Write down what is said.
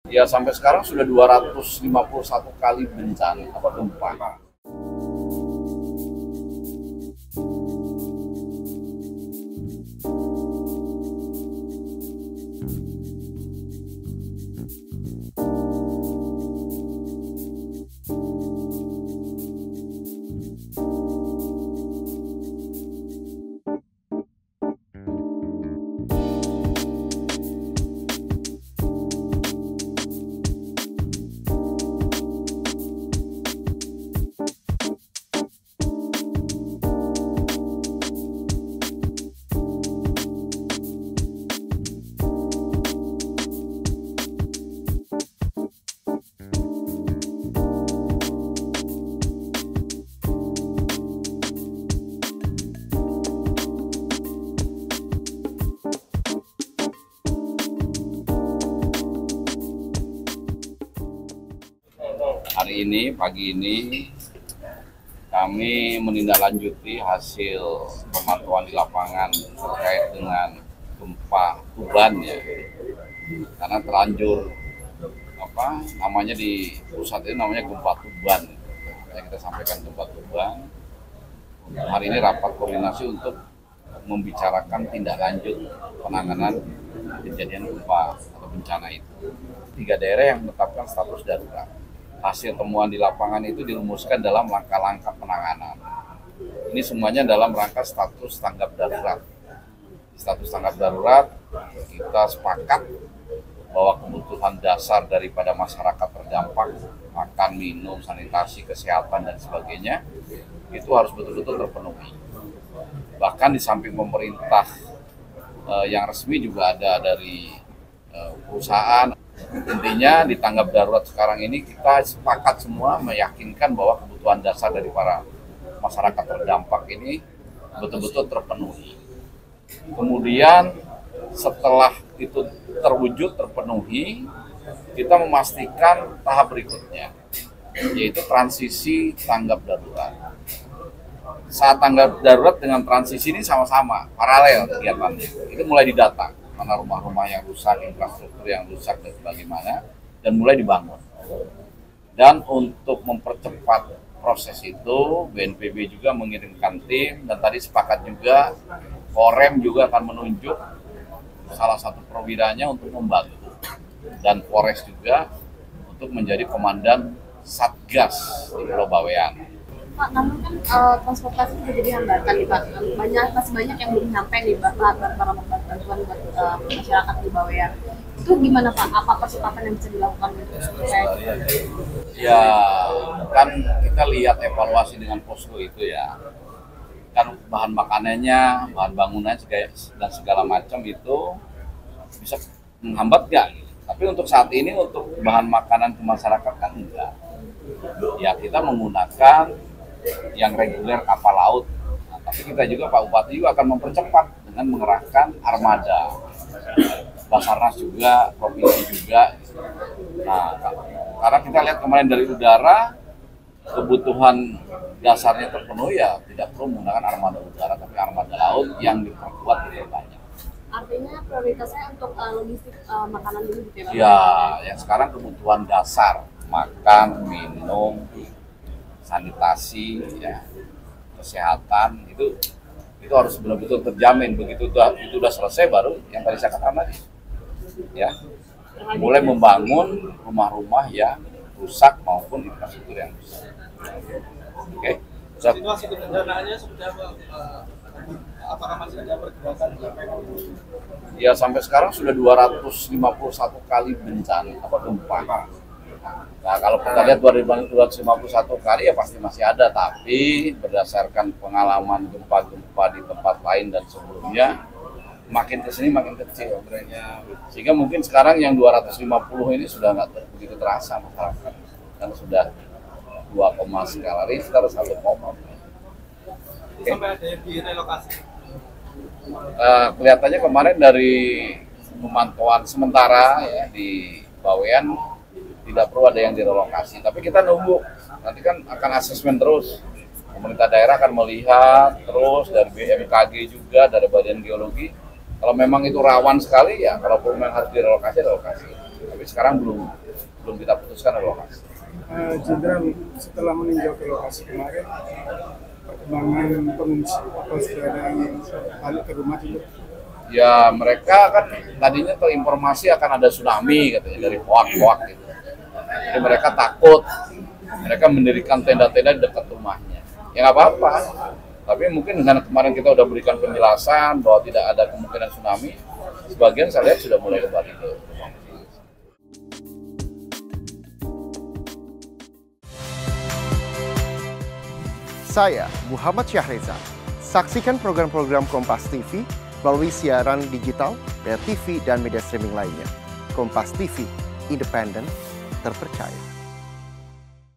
Ya sampai sekarang sudah 251 kali bencana gempa. Hari ini, pagi ini, kami menindaklanjuti hasil pemantauan di lapangan terkait dengan gempa Tuban ya. Karena terlanjur namanya di pusat ini namanya gempa Tuban. Yang kita sampaikan gempa Tuban. Hari ini rapat koordinasi untuk membicarakan tindak lanjut penanganan kejadian gempa atau bencana itu. 3 daerah yang menetapkan status darurat. Hasil temuan di lapangan itu dirumuskan dalam langkah-langkah penanganan. Ini semuanya dalam rangka status tanggap darurat. Status tanggap darurat, kita sepakat bahwa kebutuhan dasar daripada masyarakat terdampak, makan, minum, sanitasi, kesehatan, dan sebagainya, itu harus betul-betul terpenuhi. Bahkan di samping pemerintah yang resmi juga ada dari perusahaan. Intinya di tanggap darurat sekarang ini kita sepakat semua meyakinkan bahwa kebutuhan dasar dari para masyarakat terdampak ini betul-betul terpenuhi. Kemudian setelah itu terpenuhi, kita memastikan tahap berikutnya, yaitu transisi tanggap darurat. Saat tanggap darurat dengan transisi ini sama-sama, paralel kegiatannya. Itu mulai didata, mana rumah-rumah yang rusak, infrastruktur yang rusak dan sebagaimana, dan mulai dibangun. Dan untuk mempercepat proses itu, BNPB juga mengirimkan tim, dan tadi sepakat juga Korem juga akan menunjuk salah satu perwiranya untuk membantu, dan Polres juga untuk menjadi komandan Satgas di Pulau Bawean. Pak, namun kan transportasi juga jadi hambatan nih Pak. Masih banyak yang belum sampai nih para bantuan buat masyarakat di Bawean. Itu gimana Pak? Apa percepatan yang bisa dilakukan untuk supaya Ya, kan kita lihat evaluasi dengan posko itu ya. Kan bahan makanannya, bahan bangunan dan segala macam itu bisa menghambat nggak? Tapi untuk saat ini untuk bahan makanan ke masyarakat kan enggak. Ya kita menggunakan yang reguler kapal laut. Nah, tapi kita juga Pak Bupati juga akan mempercepat dengan mengerahkan armada. Basarnas juga, provinsi juga. Nah, karena kita lihat kemarin dari udara, kebutuhan dasarnya terpenuhi ya tidak perlu menggunakan armada udara, tapi armada laut yang diperkuat lebih banyak. artinya prioritasnya untuk logistik makanan dulu gitu ya Pak? Ya, yang sekarang kebutuhan dasar, makan, minum, sanitasi, ya, kesehatan itu harus benar-benar terjamin. Begitu itu udah selesai baru yang tadi saya katakan tadi, ya, mulai membangun rumah-rumah yang rusak maupun infrastruktur yang rusak. Oke. Situasi kebencananya seperti apa? Apakah masih ada pergerakan? Ya sampai sekarang sudah 251 kali bencana gempa. Nah, kalau kita lihat 251 kali ya pasti masih ada, tapi berdasarkan pengalaman gempa-gempa di tempat lain dan sebelumnya, makin kesini makin kecil trennya. Sehingga mungkin sekarang yang 250 ini sudah nggak begitu terasa masyarakat, karena sudah 2, skala Richter 1, Sampai ada yang direlokasi. Kelihatannya kemarin dari pemantauan sementara ya di Bawean tidak perlu ada yang direlokasi, tapi kita nunggu, nanti kan akan asesmen terus. Pemerintah daerah akan melihat terus dari BMKG juga, dari Badan Geologi. Kalau memang itu rawan sekali ya, kalau memang harus direlokasi. Tapi sekarang belum kita putuskan lokasi. Jenderal, setelah meninjau ke lokasi kemarin, perkembangan pengungsi apa sudah ada yang balik ke rumah juga? Ya mereka kan tadinya terinformasi akan ada tsunami katanya dari hoak-hoak gitu. Jadi mereka takut, mereka mendirikan tenda-tenda di dekat rumahnya. Ya nggak apa-apa. Tapi mungkin dengan kemarin kita udah berikan penjelasan bahwa tidak ada kemungkinan tsunami, sebagian saya lihat sudah mulai kembali ke rumah. Saya Muhammad Syahreza. Saksikan program-program Kompas TV melalui siaran digital, pay TV, dan media streaming lainnya. Kompas TV, independen, terpercaya.